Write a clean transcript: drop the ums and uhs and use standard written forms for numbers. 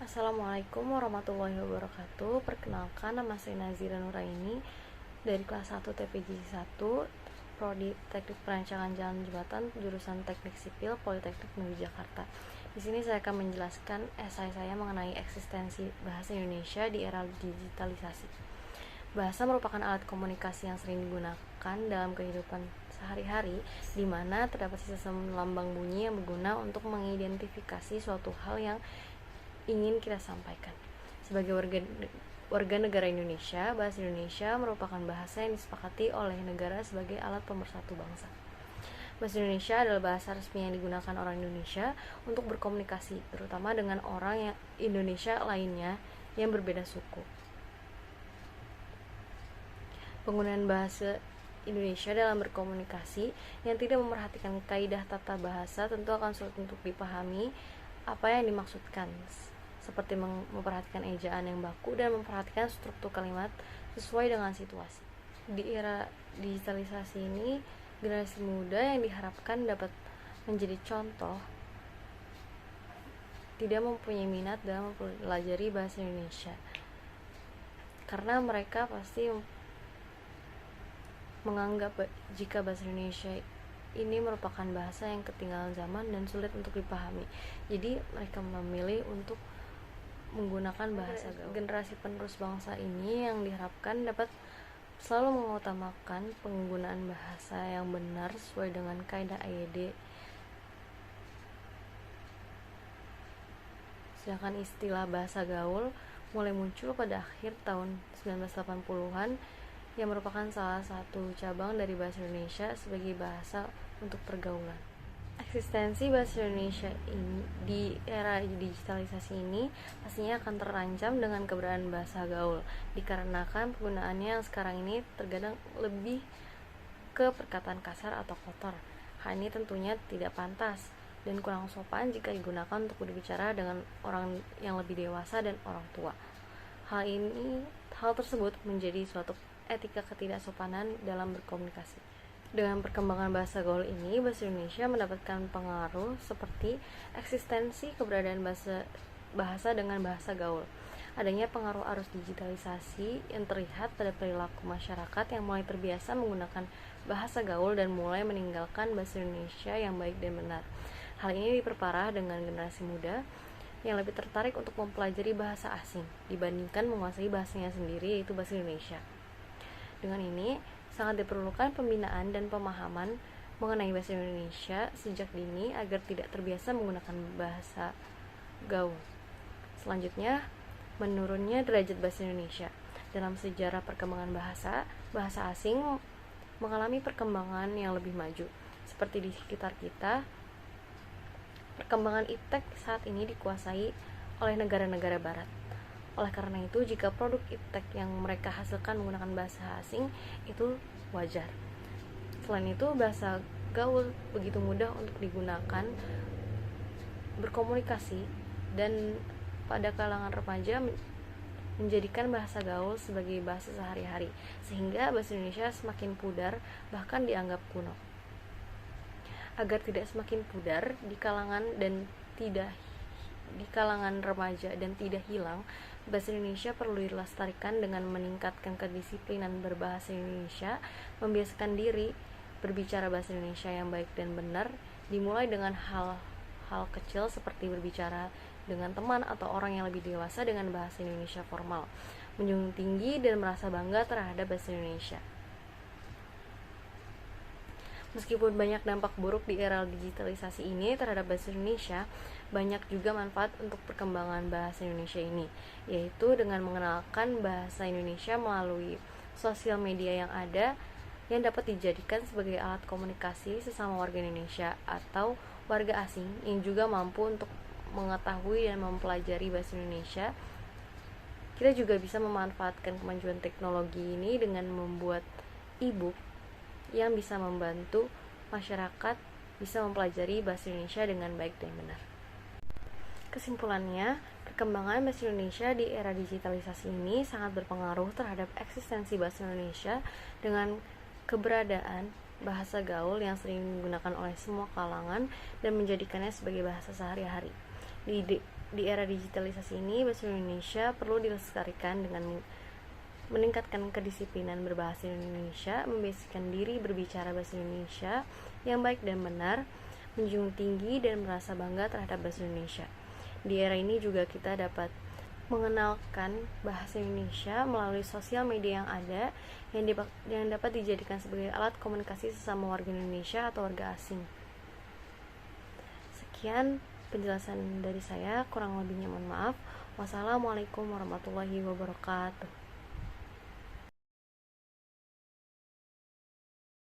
Assalamualaikum warahmatullahi wabarakatuh. Perkenalkan, nama saya Nazira Nuraini dari kelas 1 TPJ 1, Prodi Teknik Perancangan Jalan Jembatan, jurusan Teknik Sipil, Politeknik Negeri Jakarta. Di sini saya akan menjelaskan esai saya mengenai eksistensi bahasa Indonesia di era digitalisasi. Bahasa merupakan alat komunikasi yang sering digunakan dalam kehidupan sehari-hari, di mana terdapat sistem lambang bunyi yang berguna untuk mengidentifikasi suatu hal yang ingin kita sampaikan. Sebagai warga negara Indonesia, bahasa Indonesia merupakan bahasa yang disepakati oleh negara sebagai alat pemersatu bangsa. Bahasa Indonesia adalah bahasa resmi yang digunakan orang Indonesia untuk berkomunikasi, terutama dengan orang yang Indonesia lainnya yang berbeda suku. Penggunaan bahasa Indonesia dalam berkomunikasi yang tidak memperhatikan kaidah tata bahasa tentu akan sulit untuk dipahami apa yang dimaksudkan, seperti memperhatikan ejaan yang baku dan memperhatikan struktur kalimat sesuai dengan situasi. Di era digitalisasi ini, generasi muda yang diharapkan dapat menjadi contoh tidak mempunyai minat dalam mempelajari bahasa Indonesia, karena mereka pasti menganggap jika bahasa Indonesia ini merupakan bahasa yang ketinggalan zaman dan sulit untuk dipahami. Jadi mereka memilih untuk menggunakan bahasa gaul. Generasi penerus bangsa ini yang diharapkan dapat selalu mengutamakan penggunaan bahasa yang benar sesuai dengan kaidah AYD. Sedangkan istilah bahasa gaul mulai muncul pada akhir tahun 1980-an yang merupakan salah satu cabang dari bahasa Indonesia sebagai bahasa untuk pergaulan. Eksistensi bahasa Indonesia ini di era digitalisasi ini pastinya akan terancam dengan keberadaan bahasa gaul, dikarenakan penggunaannya yang sekarang ini terkadang lebih ke perkataan kasar atau kotor. Hal ini tentunya tidak pantas dan kurang sopan jika digunakan untuk berbicara dengan orang yang lebih dewasa dan orang tua. Hal tersebut menjadi suatu etika ketidaksopanan dalam berkomunikasi. Dengan perkembangan bahasa gaul ini, bahasa Indonesia mendapatkan pengaruh seperti eksistensi keberadaan bahasa dengan bahasa gaul. Adanya pengaruh arus digitalisasi yang terlihat pada perilaku masyarakat yang mulai terbiasa menggunakan bahasa gaul dan mulai meninggalkan bahasa Indonesia yang baik dan benar. Hal ini diperparah dengan generasi muda yang lebih tertarik untuk mempelajari bahasa asing dibandingkan menguasai bahasanya sendiri, yaitu bahasa Indonesia. Dengan ini, sangat diperlukan pembinaan dan pemahaman mengenai bahasa Indonesia sejak dini agar tidak terbiasa menggunakan bahasa gaul. Selanjutnya, menurunnya derajat bahasa Indonesia. Dalam sejarah perkembangan bahasa asing mengalami perkembangan yang lebih maju. Seperti di sekitar kita, perkembangan iptek saat ini dikuasai oleh negara-negara barat. Oleh karena itu, jika produk iptek yang mereka hasilkan menggunakan bahasa asing, itu wajar. Selain itu, bahasa gaul begitu mudah untuk digunakan berkomunikasi, dan pada kalangan remaja menjadikan bahasa gaul sebagai bahasa sehari-hari, sehingga bahasa Indonesia semakin pudar, bahkan dianggap kuno. Agar tidak semakin pudar di kalangan remaja dan tidak hilang, bahasa Indonesia perlu dilestarikan dengan meningkatkan kedisiplinan berbahasa Indonesia, membiasakan diri berbicara bahasa Indonesia yang baik dan benar, dimulai dengan hal kecil seperti berbicara dengan teman atau orang yang lebih dewasa dengan bahasa Indonesia formal, menjunjung tinggi dan merasa bangga terhadap bahasa Indonesia. Meskipun banyak dampak buruk di era digitalisasi ini terhadap bahasa Indonesia, banyak juga manfaat untuk perkembangan bahasa Indonesia ini, yaitu dengan mengenalkan bahasa Indonesia melalui sosial media yang ada, yang dapat dijadikan sebagai alat komunikasi sesama warga Indonesia atau warga asing yang juga mampu untuk mengetahui dan mempelajari bahasa Indonesia. Kita juga bisa memanfaatkan kemajuan teknologi ini dengan membuat e-book yang bisa membantu masyarakat bisa mempelajari bahasa Indonesia dengan baik dan benar. Kesimpulannya, perkembangan bahasa Indonesia di era digitalisasi ini sangat berpengaruh terhadap eksistensi bahasa Indonesia dengan keberadaan bahasa gaul yang sering digunakan oleh semua kalangan dan menjadikannya sebagai bahasa sehari-hari. Di era digitalisasi ini, bahasa Indonesia perlu dilestarikan dengan meningkatkan kedisiplinan berbahasa Indonesia, membiasakan diri berbicara bahasa Indonesia yang baik dan benar, menjunjung tinggi dan merasa bangga terhadap bahasa Indonesia. Di era ini juga kita dapat mengenalkan bahasa Indonesia melalui sosial media yang ada, yang dapat dijadikan sebagai alat komunikasi sesama warga Indonesia atau warga asing. Sekian penjelasan dari saya, kurang lebihnya mohon maaf. Wassalamualaikum warahmatullahi wabarakatuh.